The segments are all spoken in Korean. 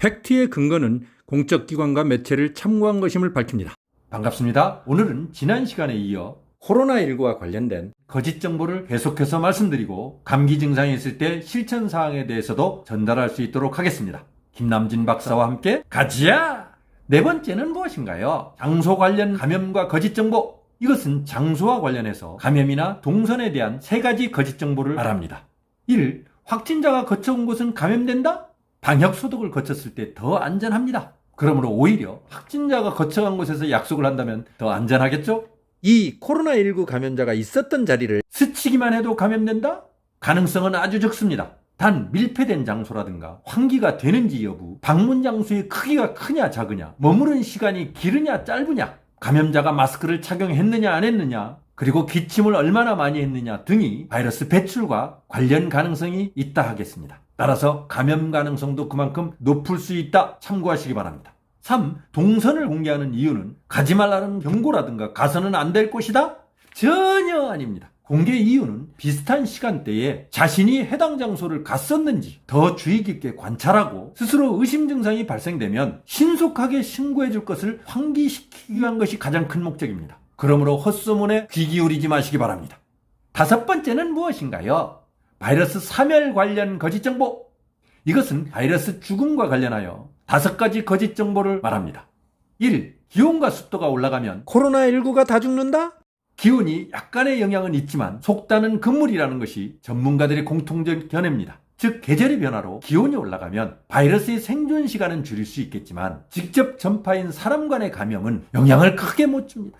팩트의 근거는 공적 기관과 매체를 참고한 것임을 밝힙니다. 반갑습니다. 오늘은 지난 시간에 이어 코로나19와 관련된 거짓 정보를 계속해서 말씀드리고 감기 증상이 있을 때 실천 사항에 대해서도 전달할 수 있도록 하겠습니다. 김남진 박사와 함께 가자! 네 번째는 무엇인가요? 장소 관련 감염과 거짓 정보. 이것은 장소와 관련해서 감염이나 동선에 대한 세 가지 거짓 정보를 말합니다. 1. 확진자가 거쳐온 곳은 감염된다? 방역소독을 거쳤을 때 더 안전합니다. 그러므로 오히려 확진자가 거쳐간 곳에서 약속을 한다면 더 안전하겠죠? 2. 코로나19 감염자가 있었던 자리를 스치기만 해도 감염된다? 가능성은 아주 적습니다. 단 밀폐된 장소라든가 환기가 되는지 여부, 방문 장소의 크기가 크냐 작으냐, 머무른 시간이 기르냐 짧으냐, 감염자가 마스크를 착용했느냐 안 했느냐, 그리고 기침을 얼마나 많이 했느냐 등이 바이러스 배출과 관련 가능성이 있다 하겠습니다. 따라서 감염 가능성도 그만큼 높을 수 있다 참고하시기 바랍니다. 3. 동선을 공개하는 이유는 가지 말라는 경고라든가 가서는 안 될 곳이다? 전혀 아닙니다. 공개 이유는 비슷한 시간대에 자신이 해당 장소를 갔었는지 더 주의 깊게 관찰하고 스스로 의심 증상이 발생되면 신속하게 신고해 줄 것을 환기시키기 위한 것이 가장 큰 목적입니다. 그러므로 헛소문에 귀 기울이지 마시기 바랍니다. 5번째는 무엇인가요? 바이러스 사멸 관련 거짓 정보. 이것은 바이러스 죽음과 관련하여 5가지 거짓 정보를 말합니다. 1. 기온과 습도가 올라가면 코로나19가 다 죽는다? 기온이 약간의 영향은 있지만 속다는 금물이라는 것이 전문가들의 공통적 견해입니다. 즉 계절의 변화로 기온이 올라가면 바이러스의 생존 시간은 줄일 수 있겠지만 직접 전파인 사람 간의 감염은 영향을 크게 못 줍니다.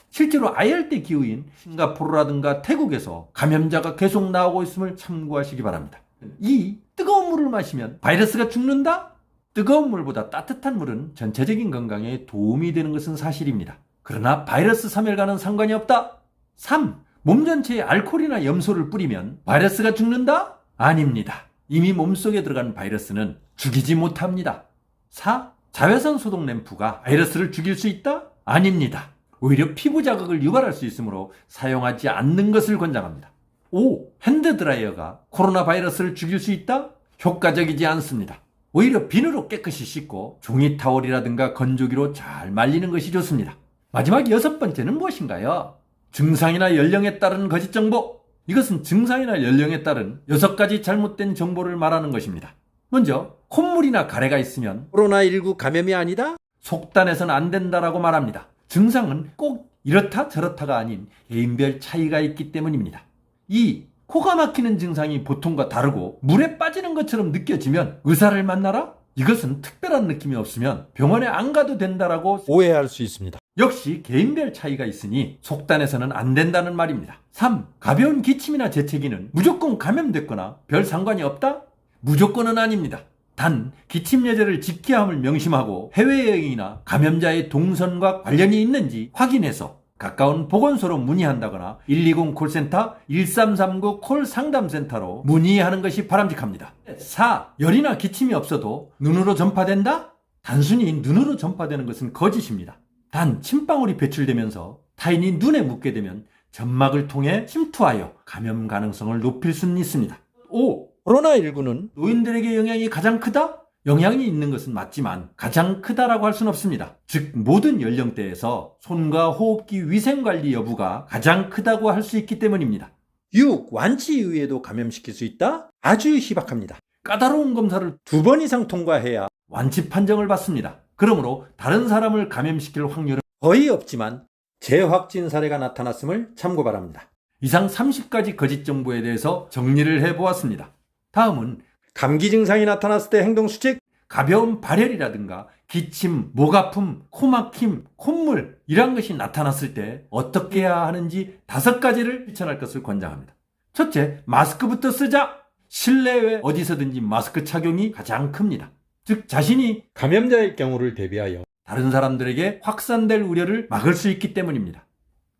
실제로 아열대 기후인 싱가포르라든가 태국에서 감염자가 계속 나오고 있음을 참고하시기 바랍니다. 2. 뜨거운 물을 마시면 바이러스가 죽는다? 뜨거운 물보다 따뜻한 물은 전체적인 건강에 도움이 되는 것은 사실입니다. 그러나 바이러스 사멸과는 상관이 없다? 3. 몸 전체에 알코올이나 염소를 뿌리면 바이러스가 죽는다? 아닙니다. 이미 몸속에 들어간 바이러스는 죽이지 못합니다. 4. 자외선 소독 램프가 바이러스를 죽일 수 있다? 아닙니다. 오히려 피부 자극을 유발할 수 있으므로 사용하지 않는 것을 권장합니다. 5. 핸드드라이어가 코로나 바이러스를 죽일 수 있다? 효과적이지 않습니다. 오히려 비누로 깨끗이 씻고 종이 타월이라든가 건조기로 잘 말리는 것이 좋습니다. 마지막 6번째는 무엇인가요? 증상이나 연령에 따른 거짓 정보. 이것은 증상이나 연령에 따른 6가지 잘못된 정보를 말하는 것입니다. 먼저 콧물이나 가래가 있으면 코로나19 감염이 아니다? 속단해서는 안 된다라고 말합니다. 증상은 꼭 이렇다 저렇다가 아닌 개인별 차이가 있기 때문입니다. 2. 코가 막히는 증상이 보통과 다르고 물에 빠지는 것처럼 느껴지면 의사를 만나라? 이것은 특별한 느낌이 없으면 병원에 안 가도 된다라고 오해할 수 있습니다. 역시 개인별 차이가 있으니 속단해서는 안 된다는 말입니다. 3. 가벼운 기침이나 재채기는 무조건 감염됐거나 별 상관이 없다? 무조건은 아닙니다. 단 기침 예절을 지켜야 함을 명심하고 해외여행이나 감염자의 동선과 관련이 있는지 확인해서 가까운 보건소로 문의한다거나 120 콜센터 1339 콜 상담센터로 문의하는 것이 바람직합니다. 4. 열이나 기침이 없어도 눈으로 전파된다? 단순히 눈으로 전파되는 것은 거짓입니다. 단 침방울이 배출되면서 타인이 눈에 묻게 되면 점막을 통해 침투하여 감염 가능성을 높일 수는 있습니다. 5. 코로나19는 노인들에게 영향이 가장 크다? 영향이 있는 것은 맞지만 가장 크다라고 할 수는 없습니다. 즉 모든 연령대에서 손과 호흡기 위생관리 여부가 가장 크다고 할 수 있기 때문입니다. 6. 완치 이후에도 감염시킬 수 있다? 아주 희박합니다. 까다로운 검사를 2번 이상 통과해야 완치 판정을 받습니다. 그러므로 다른 사람을 감염시킬 확률은 거의 없지만 재확진 사례가 나타났음을 참고 바랍니다. 이상 30가지 거짓 정보에 대해서 정리를 해보았습니다. 다음은 감기 증상이 나타났을 때 행동 수칙. 가벼운 발열이라든가 기침, 목 아픔, 코 막힘, 콧물 이런 것이 나타났을 때 어떻게 해야 하는지 5가지를 실천할 것을 권장합니다. 첫째, 마스크부터 쓰자. 실내외 어디서든지 마스크 착용이 가장 큽니다. 즉 자신이 감염자의 경우를 대비하여 다른 사람들에게 확산될 우려를 막을 수 있기 때문입니다.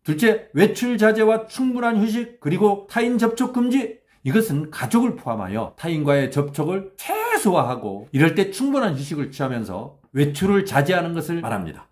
둘째, 외출 자제와 충분한 휴식 그리고 타인 접촉 금지. 이것은 가족을 포함하여 타인과의 접촉을 최소화하고 이럴 때 충분한 휴식을 취하면서 외출을 자제하는 것을 말합니다.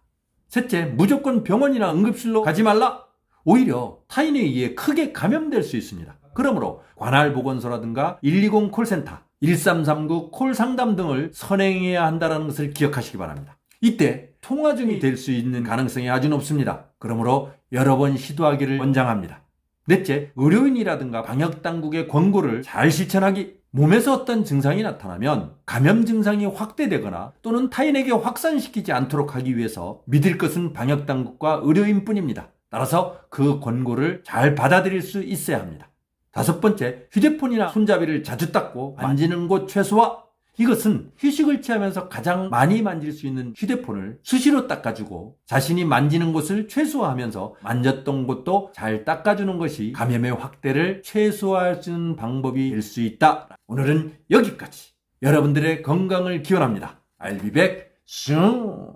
셋째, 무조건 병원이나 응급실로 가지 말라. 오히려 타인에 의해 크게 감염될 수 있습니다. 그러므로 관할 보건소라든가 120 콜센터 1339 콜 상담 등을 선행해야 한다는 것을 기억하시기 바랍니다. 이때 통화증이 될 수 있는 가능성이 아주 높습니다. 그러므로 여러 번 시도하기를 권장합니다. 넷째, 의료인이라든가 방역당국의 권고를 잘 실천하기. 몸에서 어떤 증상이 나타나면 감염 증상이 확대되거나 또는 타인에게 확산시키지 않도록 하기 위해서 믿을 것은 방역당국과 의료인뿐입니다. 따라서 그 권고를 잘 받아들일 수 있어야 합니다. 다섯 번째, 휴대폰이나 손잡이를 자주 닦고 만지는 곳 최소화. 이것은 휴식을 취하면서 가장 많이 만질 수 있는 휴대폰을 수시로 닦아주고 자신이 만지는 곳을 최소화하면서 만졌던 곳도 잘 닦아주는 것이 감염의 확대를 최소화할 수 있는 방법이 될 수 있다. 오늘은 여기까지. 여러분들의 건강을 기원합니다. I'll be back soon.